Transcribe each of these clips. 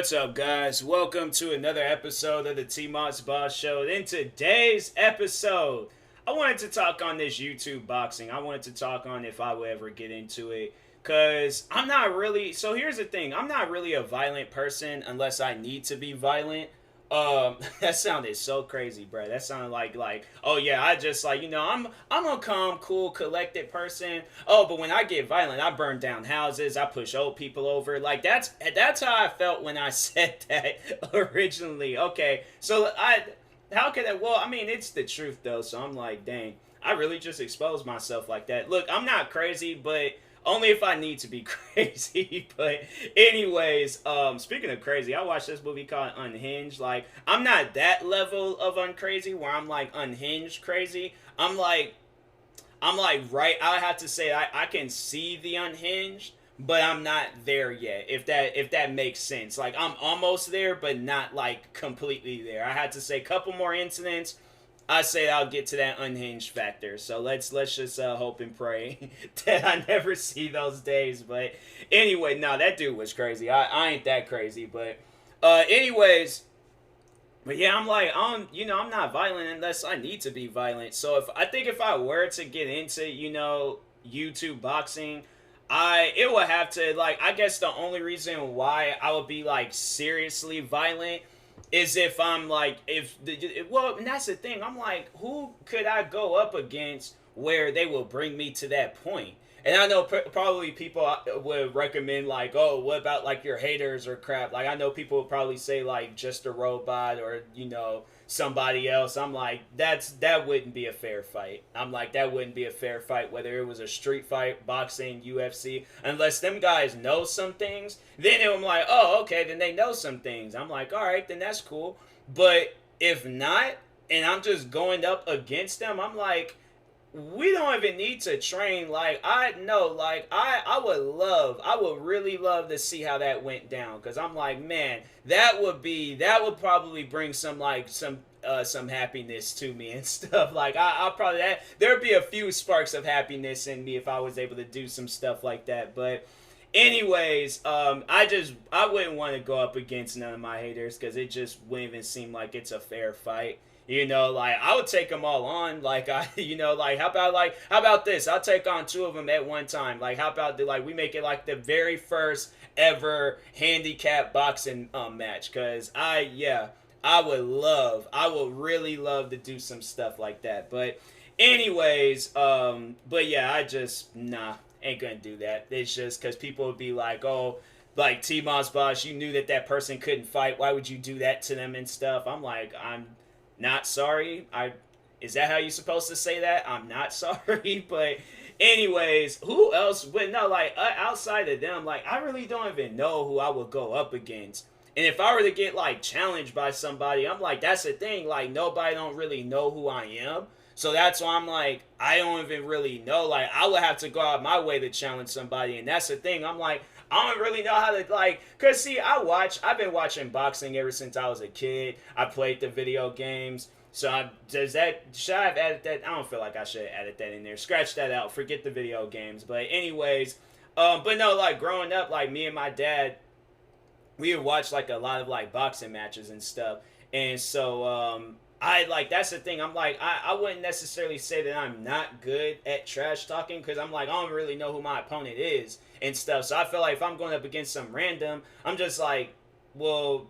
What's up, guys? Welcome to another episode of the TMossBoss Show. In today's episode, I wanted to talk on this YouTube boxing. I wanted to talk on if I would ever get into it. Because I'm not really. So here's the thing, I'm not really a violent person unless I need to be violent. That sounded so crazy, bro. That sounded like, oh yeah, I just I'm a calm, cool, collected person. Oh, but when I get violent, I burn down houses, I push old people over. Like that's how I felt when I said that originally. Okay, so how could I? Well, I mean, it's the truth though. So I'm like, dang, I really just exposed myself like that. Look, I'm not crazy, but only if I need to be crazy. But anyways, speaking of crazy, I watched this movie called Unhinged. Like, I'm not that level of uncrazy where I'm like unhinged crazy. I'm like right. I have to say I can see the unhinged, but I'm not there yet. If that makes sense. Like, I'm almost there, but not like completely there. I had to say a couple more incidents. I say I'll get to that unhinged factor. So let's just hope and pray that I never see those days. But anyway, no, that dude was crazy. I ain't that crazy, but anyways, but yeah, I'm like, I'm not violent unless I need to be violent. So if I were to get into, YouTube boxing, it would have to, like, I guess the only reason why I would be like seriously violent is if I'm like, well, and that's the thing. I'm like, who could I go up against where they will bring me to that point? And I know probably people would recommend, like, oh, what about like your haters or crap? Like, I know people would probably say like just a robot or somebody else. I'm like, that wouldn't be a fair fight. I'm like, that wouldn't be a fair fight whether it was a street fight, boxing, UFC, unless them guys know some things. Then I'm like, oh, okay, then they know some things. I'm like, all right, then that's cool. But if not, and I'm just going up against them, I'm like, we don't even need to train. Like, I know, like, I would really love to see how that went down. Cause I'm like, man, that would probably bring some happiness to me and stuff. Like, I'll probably, there'd be a few sparks of happiness in me if I was able to do some stuff like that. But anyways, I wouldn't want to go up against none of my haters because it just wouldn't even seem like it's a fair fight. Like, I would take them all on. Like, like, how about this? I'll take on two of them at one time. Like, how about we make it like the very first ever handicap boxing match? Cause I would really love to do some stuff like that. But anyways, but yeah, ain't gonna do that. It's just cause people would be like, oh, like, TMossBoss, you knew that person couldn't fight. Why would you do that to them and stuff? I'm like, I'm not sorry. Is that how you're supposed to say that? I'm not sorry. But anyways, who else would no, like, outside of them, like, I really don't even know who I would go up against. And if I were to get like challenged by somebody, I'm like, that's the thing, like, nobody don't really know who I am. So that's why I'm like, I don't even really know. Like, I would have to go out my way to challenge somebody. And that's the thing. I'm like, I don't really know how to, like, cause see, I've been watching boxing ever since I was a kid. I played the video games. So should I have added that? I don't feel like I should have added that in there. Scratch that out. Forget the video games. But anyways, but no, like, growing up, like, me and my dad, we would watch like a lot of like boxing matches and stuff. And so, I like, that's the thing. I'm like, I wouldn't necessarily say that I'm not good at trash talking because I'm like, I don't really know who my opponent is and stuff. So I feel like if I'm going up against some random, I'm just like, well,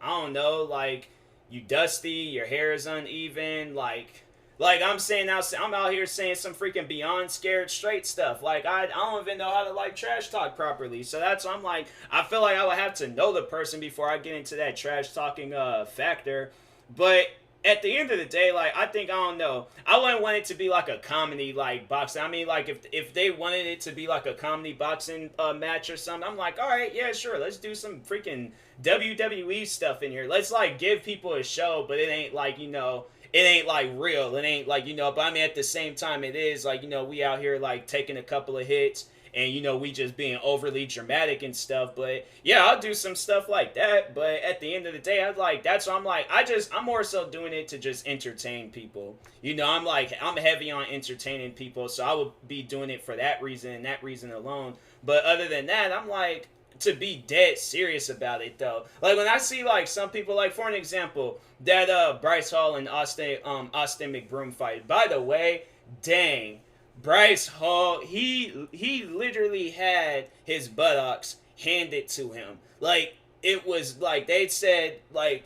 I don't know, like, you dusty, your hair is uneven, like I'm saying now, I'm out here saying some freaking beyond scared straight stuff. Like, I don't even know how to like trash talk properly. So that's why I'm like, I feel like I would have to know the person before I get into that trash talking factor. But at the end of the day, like, I don't know. I wouldn't want it to be like a comedy like boxing. I mean, like, if they wanted it to be like a comedy boxing match or something, I'm like, all right, yeah, sure, let's do some freaking WWE stuff in here. Let's like give people a show, but it ain't like, it ain't like real. It ain't like, but I mean, at the same time, it is like, we out here like taking a couple of hits and, we just being overly dramatic and stuff. But yeah, I'll do some stuff like that. But at the end of the day, I like, that's why I'm like, I'm more so doing it to just entertain people. I'm like, I'm heavy on entertaining people. So I would be doing it for that reason and that reason alone. But other than that, I'm like, to be dead serious about it though. Like when I see like some people, like for an example, that Bryce Hall and Austin McBroom fight. By the way, dang, Bryce Hall, he literally had his buttocks handed to him. Like it was like they said like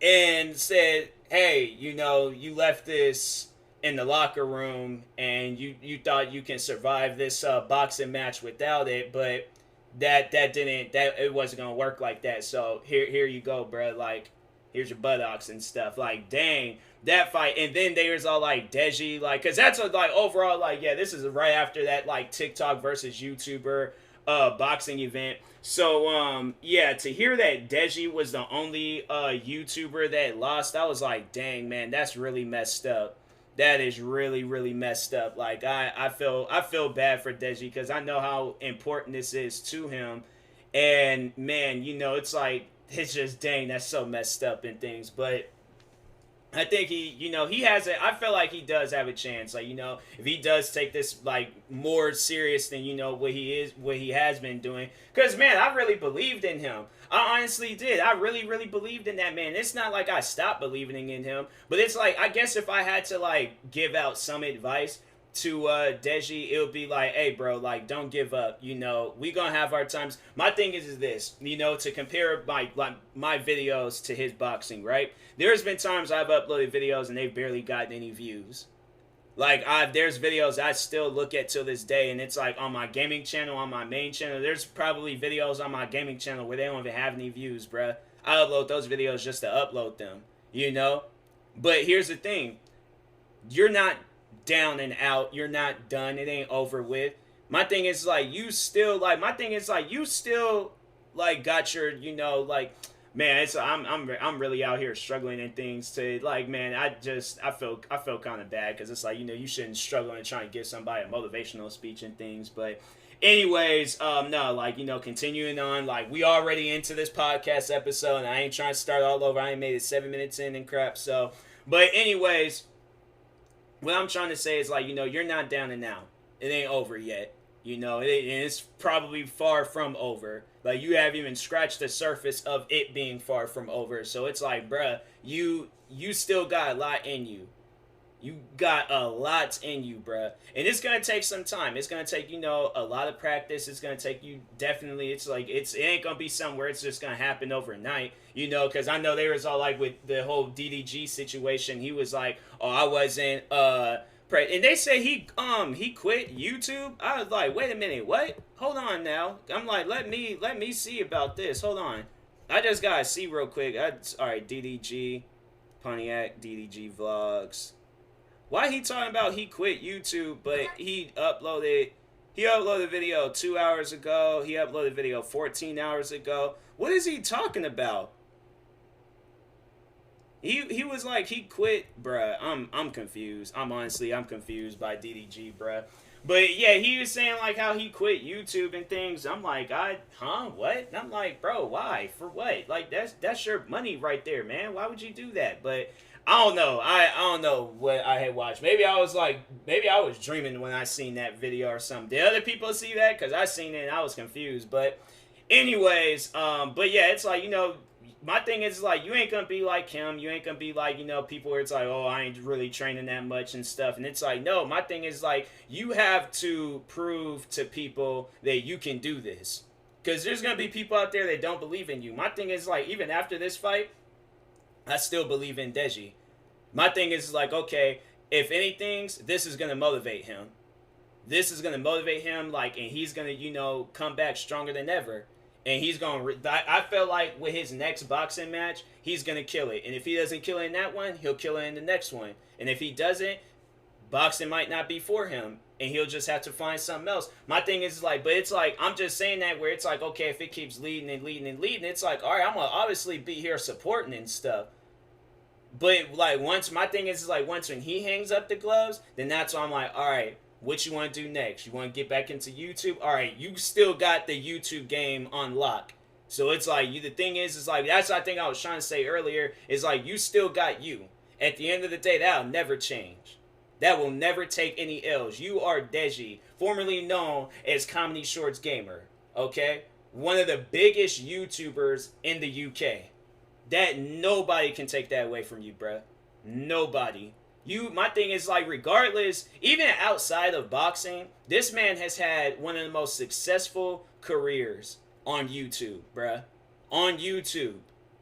and said, hey, you know, you left this in the locker room and you thought you can survive this boxing match without it, but that it wasn't gonna work like that. So here you go, bro. Like here's your buttocks and stuff. Like dang, that fight. And then they was all like Deji, like, cause that's a, like overall like yeah, this is right after that like TikTok versus YouTuber boxing event. So yeah, to hear that Deji was the only YouTuber that lost, I was like, dang man, that's really messed up. That is really really messed up. Like I feel bad for Deji because I know how important this is to him, and man, you know, it's like it's just dang, that's so messed up and things. But I think he, you know, he has a. I feel like he does have a chance. Like, you know, if he does take this like more serious than you know what he has been doing. Because man, I really believed in him. I honestly did. I really, really believed in that man. It's not like I stopped believing in him, but it's like I guess if I had to like give out some advice to Deji, it would be like, hey bro, like don't give up. You know, we gonna have our times. My thing is this, you know, to compare my videos to his boxing, right? There's been times I've uploaded videos and they've barely gotten any views. Like there's videos I still look at till this day, and it's like on my gaming channel, on my main channel. There's probably videos on my gaming channel where they don't even have any views, bruh. I upload those videos just to upload them, you know. But here's the thing: you're not down and out. You're not done. It ain't over with. My thing is like you still like. My thing is like you still like got your, you know, like. Man, it's I'm really out here struggling and things to like, man, I feel kind of bad because it's like, you know, you shouldn't struggle and try and give somebody a motivational speech and things. But anyways, no, like, you know, continuing on, like we already into this podcast episode and I ain't trying to start all over. I ain't made it 7 minutes in and crap. So, but anyways, what I'm trying to say is like, you know, you're not down and out. It ain't over yet. You know, it's probably far from over. Like, you haven't even scratched the surface of it being far from over. So it's like, bruh, you still got a lot in you. You got a lot in you, bruh. And it's going to take some time. It's going to take, you know, a lot of practice. It's going to take you definitely, it's like, it ain't going to be somewhere it's just going to happen overnight, you know, because I know there was all like with the whole DDG situation. He was like, oh, I wasn't, and they say he quit YouTube. I was like, wait a minute, what? Hold on now. I'm like, let me see about this. Hold on. I just gotta see real quick. All right, DDG, Pontiac, DDG vlogs. Why he talking about he quit YouTube, but he uploaded video 2 hours ago. He uploaded video 14 hours ago. What is he talking about? He was like, he quit, bruh. I'm confused. I'm confused by DDG, bruh. But yeah, he was saying like how he quit YouTube and things. I'm like, what? And I'm like, bro, why? For what? Like that's your money right there, man. Why would you do that? But I don't know. I don't know what I had watched. Maybe I was dreaming when I seen that video or something. Did other people see that? Because I seen it and I was confused. But anyways, but yeah, it's like, you know, my thing is like, you ain't gonna be like him. You ain't gonna be like, you know, people where it's like, oh, I ain't really training that much and stuff. And it's like, no, my thing is like, you have to prove to people that you can do this. Because there's gonna be people out there that don't believe in you. My thing is like, even after this fight, I still believe in Deji. My thing is like, okay, if anything, this is gonna motivate him. This is gonna motivate him, like, and he's gonna, you know, come back stronger than ever. And he's going to... I feel like with his next boxing match, he's going to kill it. And if he doesn't kill it in that one, he'll kill it in the next one. And if he doesn't, boxing might not be for him. And he'll just have to find something else. My thing is like... But it's like... I'm just saying that where it's like, okay, if it keeps leading and leading and leading, it's like, all right, I'm going to obviously be here supporting and stuff. But like once... My thing is like once when he hangs up the gloves, then that's when I'm like, all right... What you want to do next? You want to get back into YouTube? All right, you still got the YouTube game on lock. So it's like, the thing is like, that's what I think I was trying to say earlier, is like, you still got you. At the end of the day, that'll never change. That will never take any L's. You are Deji, formerly known as Comedy Shorts Gamer. Okay? one of the biggest YouTubers in the UK. That nobody can take that away from you, bruh. Nobody. My thing is like, regardless, even outside of boxing, this man has had one of the most successful careers on YouTube, bruh. On YouTube.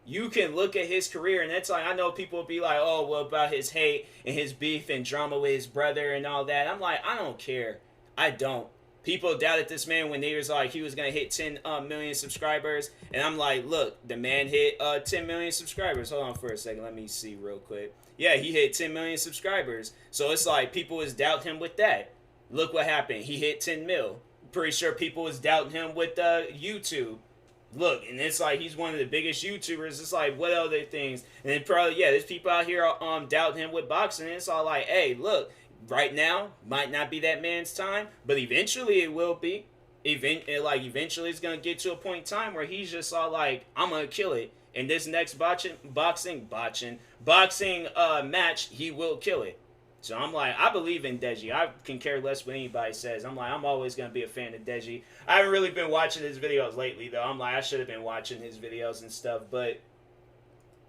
You can look at his career, and it's like, I know people will be like, oh, well, about his hate and his beef and drama with his brother and all that. I'm like, I don't care. I don't. People doubted this man when he was like, he was going to hit 10 million subscribers. And I'm like, look, the man hit 10 million subscribers. Hold on for a second. Let me see real quick. Yeah, he hit 10 million subscribers. So it's like, people was doubting him with that. Look what happened. He hit 10 mil. Pretty sure people was doubting him with YouTube. Look, and it's like, he's one of the biggest YouTubers. It's like, what other things? And then probably, yeah, there's people out here doubting him with boxing. And it's all like, hey, look, right now might not be that man's time, but eventually it will be. Eventually it's gonna get to a point in time where he's just all like, I'm gonna kill it. In this next boxing match, he will kill it. So I'm like, I believe in Deji. I can care less what anybody says. I'm like, I'm always going to be a fan of Deji. I haven't really been watching his videos lately, though. I'm like, I should have been watching his videos and stuff. But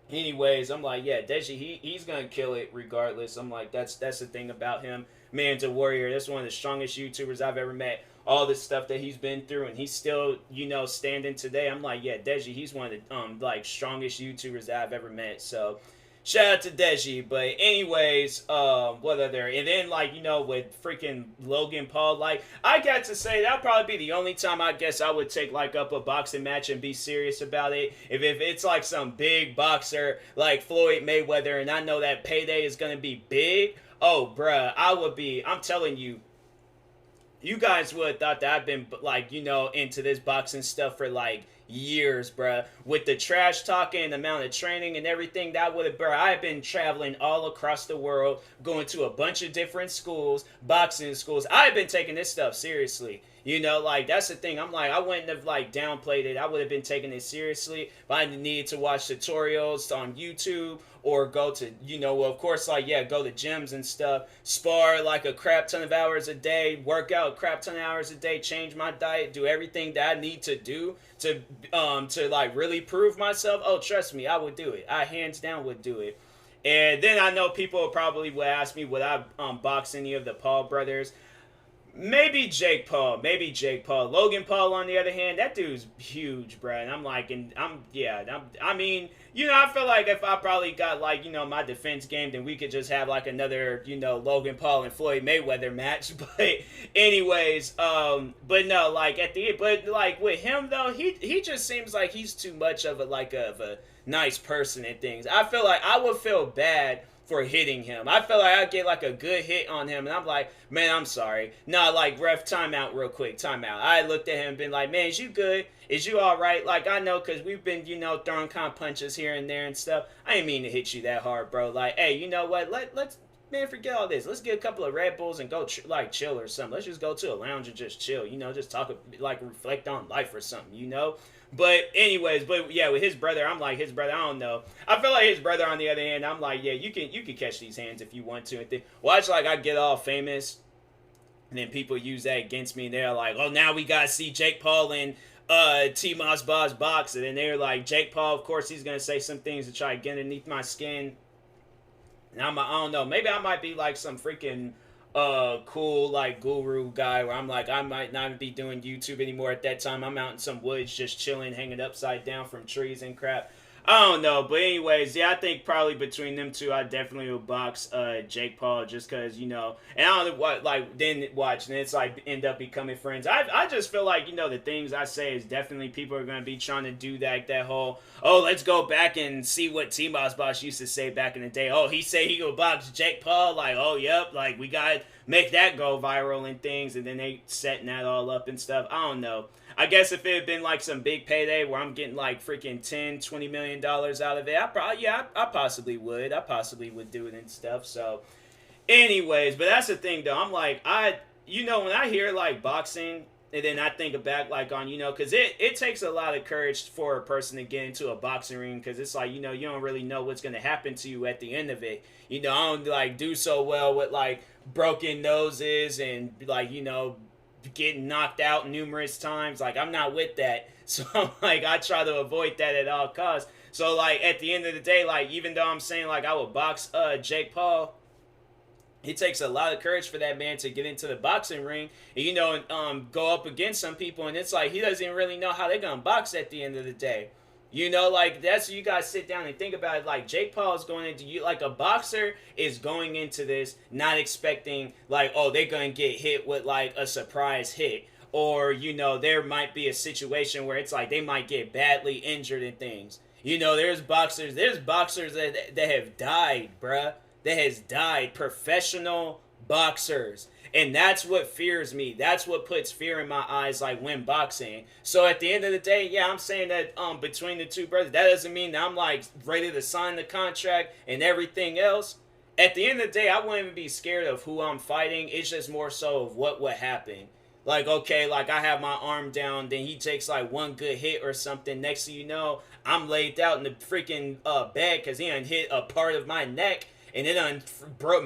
anyways, I'm like, yeah, Deji, he's going to kill it regardless. I'm like, that's the thing about him. Man's a warrior. That's one of the strongest YouTubers I've ever met. All this stuff that he's been through, and he's still, standing today. I'm like, yeah, Deji, he's one of the, strongest YouTubers that I've ever met. So shout out to Deji. But anyways, what other, and then with freaking Logan Paul, I got to say that'll probably be the only time I guess I would take up a boxing match and be serious about it. If it's like some big boxer like Floyd Mayweather, and I know that payday is gonna be big, oh bruh, I'm telling you, you guys would have thought that I've been into this boxing stuff for years, bruh. With the trash talking, the amount of training and everything that would have, bruh. I've been traveling all across the world, going to a bunch of different schools, boxing schools. I've been taking this stuff seriously. That's the thing. I'm like, I wouldn't have downplayed it. I would have been taking it seriously, but I needed to watch tutorials on YouTube or go to, of course, go to gyms and stuff, spar a crap ton of hours a day, work out a crap ton of hours a day, change my diet, do everything that I need to do to really prove myself. Oh, trust me, I would do it. I hands down would do it. And then I know people probably would ask me, would I box any of the Paul brothers? Maybe Jake Paul. Logan Paul, on the other hand, that dude's huge, bruh. And I'm like, I feel like if I probably got my defense game, then we could just have another, Logan Paul and Floyd Mayweather match. But anyways, but no, at the end, but with him though, he just seems like he's too much of a nice person and things. I feel like I would feel bad for hitting him. I feel like I'd get a good hit on him, and I'm like, man, I'm sorry. No, ref, timeout real quick, timeout. I looked at him and been like, man, is you good? Is you alright? I know, because we've been, throwing kind of punches here and there and stuff. I didn't mean to hit you that hard, bro. Hey, you know what? Let's, man, forget all this. Let's get a couple of Red Bulls and go, chill or something. Let's just go to a lounge and just chill, just talk, reflect on life or something, But anyways, yeah, with his brother, I'm like, his brother, I don't know. I feel like his brother, on the other hand, I'm like, yeah, you can catch these hands if you want to. And watch, I get all famous, and then people use that against me, and they're like, oh, now we gotta see Jake Paul and TMossBoss box, and then they're like, Jake Paul, of course, he's gonna say some things to try to get underneath my skin. And I don't know, maybe I might be some freaking cool guru guy where I'm I might not be doing YouTube anymore at that time. I'm out in some woods just chilling, hanging upside down from trees and crap. I don't know, but anyways, yeah, I think probably between them two, I definitely would box Jake Paul, just because, and I don't know what, then watch, and it's end up becoming friends. I just feel the things I say is definitely people are going to be trying to do that whole, oh, let's go back and see what TMossBoss used to say back in the day. Oh, he said he would box Jake Paul, oh, yep, we got to make that go viral and things, and then they setting that all up and stuff. I don't know. I guess if it had been some big payday where I'm getting freaking $10-20 million out of it, I possibly would. I possibly would do it and stuff. So anyways, but that's the thing though. I'm when I hear boxing, and then I think back on, because it takes a lot of courage for a person to get into a boxing ring, because it's you don't really know what's going to happen to you at the end of it. I don't do so well with broken noses and getting knocked out numerous times. Like, I'm not with that. So I'm like, I try to avoid that at all costs. So like at the end of the day, like even though I'm saying like I would box Jake Paul, it takes a lot of courage for that man to get into the boxing ring and, you know, go up against some people, and it's like he doesn't really know how they're gonna box at the end of the day. You know, like that's you guys sit down and think about it. Like Jake Paul is going into you, like a boxer is going into this not expecting like, oh, they're gonna get hit with like a surprise hit, or you know, there might be a situation where it's like they might get badly injured and things. You know, there's boxers that have died, bruh, that has died, professional boxers. And that's what fears me. That's what puts fear in my eyes, like when boxing. So at the end of the day, yeah, I'm saying that between the two brothers, that doesn't mean that I'm like ready to sign the contract and everything else. At the end of the day, I wouldn't even be scared of who I'm fighting. It's just more so of what would happen. Like, okay, like I have my arm down, then he takes like one good hit or something. Next thing you know, I'm laid out in the freaking bed because he done hit a part of my neck. And it done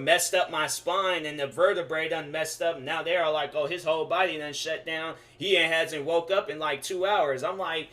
messed up my spine, and the vertebrae done messed up. And now they're like, oh, his whole body done shut down. He hasn't woke up in like 2 hours. I'm like,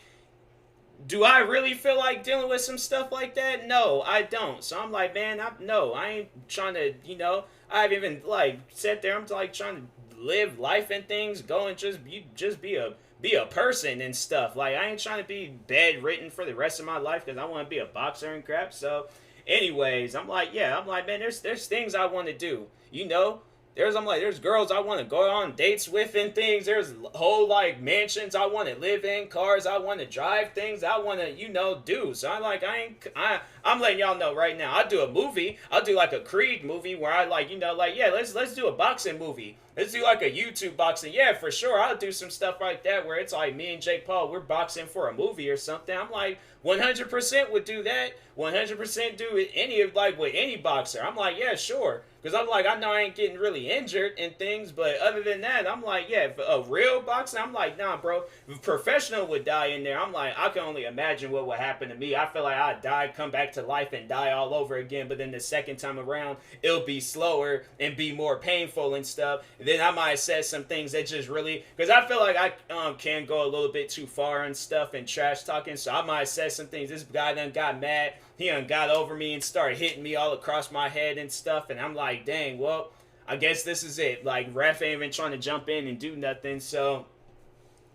do I really feel like dealing with some stuff like that? No, I don't. So I'm like, man, I ain't trying to, you know, I haven't even like sat there. I'm like trying to live life and things, go and just be a person and stuff. Like, I ain't trying to be bedridden for the rest of my life because I want to be a boxer and crap. So anyways, I'm like, man, there's things I want to do. You know, there's girls I want to go on dates with and things. There's whole like mansions I want to live in, cars I want to drive, things I want to, you know, do. So I'm letting y'all know right now. I'll do a movie. I'll do like a Creed movie where I like, you know, like, yeah, let's do a boxing movie. Let's do like a YouTube boxing. Yeah, for sure. I'll do some stuff like that where it's like me and Jake Paul, we're boxing for a movie or something. I'm like 100% would do that. 100% do it with any boxer. I'm like, yeah, sure. Because I'm like, I know I ain't getting really injured and things, but other than that, I'm like, yeah, a real boxer, I'm like, nah, bro. If a professional would die in there, I'm like, I can only imagine what would happen to me. I feel like I'd die, come back to life and die all over again, but then the second time around, it'll be slower and be more painful and stuff. Then I might have said some things that just really, because I feel like I can go a little bit too far and stuff and trash talking, so I might have said some things. This guy done got mad. He done got over me and started hitting me all across my head and stuff, and I'm like, dang, well, I guess this is it. Like, ref ain't even trying to jump in and do nothing, so,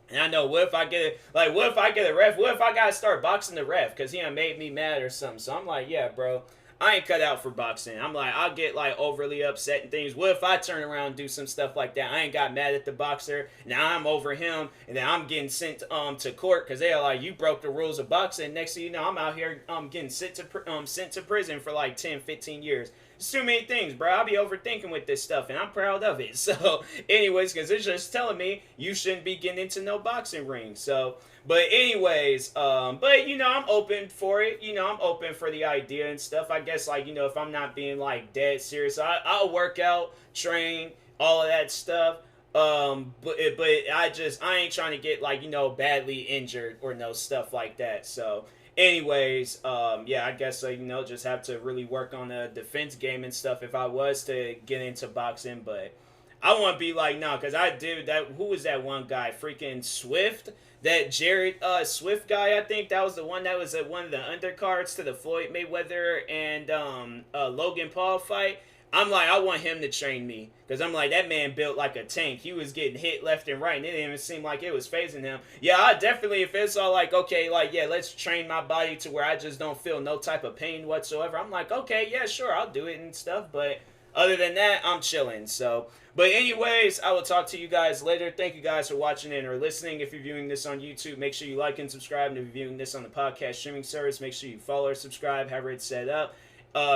and I know, what if I get a ref? What if I gotta start boxing the ref because he done made me mad or something? So I'm like, yeah, bro, I ain't cut out for boxing. I'm like, I'll get like overly upset and things. What if I turn around and do some stuff like that? I ain't got mad at the boxer. Now I'm over him, and then I'm getting sent to court because they are like, you broke the rules of boxing. Next thing you know, I'm out here getting sent to prison for like 10, 15 years. It's too many things, bro. I'll be overthinking with this stuff, and I'm proud of it. So, anyways, because it's just telling me you shouldn't be getting into no boxing ring. So, but anyways, but you know, I'm open for it. You know, I'm open for the idea and stuff. I guess, like, you know, if I'm not being like dead serious, I'll work out, train, all of that stuff. But I ain't trying to get like, you know, badly injured or no stuff like that. So anyways, yeah, I guess, you know, just have to really work on the defense game and stuff if I was to get into boxing. But I want to be like, no, because I did that. Who was that one guy? Freaking Swift? That Jared Swift guy, I think that was the one that was at one of the undercards to the Floyd Mayweather and Logan Paul fight. I'm like, I want him to train me. Because I'm like, that man built like a tank. He was getting hit left and right, and it didn't even seem like it was phasing him. Yeah, I definitely, if it's all like, okay, like, yeah, let's train my body to where I just don't feel no type of pain whatsoever. I'm like, okay, yeah, sure, I'll do it and stuff. But other than that, I'm chilling. So, but anyways, I will talk to you guys later. Thank you guys for watching and or listening. If you're viewing this on YouTube, make sure you like and subscribe. And if you're viewing this on the podcast streaming service, make sure you follow or subscribe, however it's set up.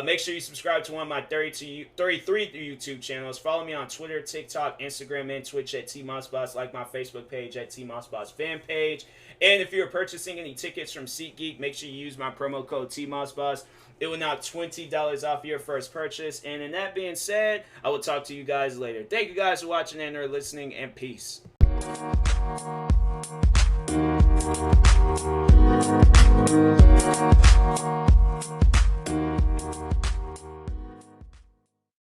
Make sure you subscribe to one of my 33 YouTube channels. Follow me on Twitter, TikTok, Instagram, and Twitch at TMossBoss. Like my Facebook page at TMossBoss fan page. And if you're purchasing any tickets from SeatGeek, make sure you use my promo code TMossBoss. It will knock $20 off your first purchase. And in that being said, I will talk to you guys later. Thank you guys for watching and or listening, and peace.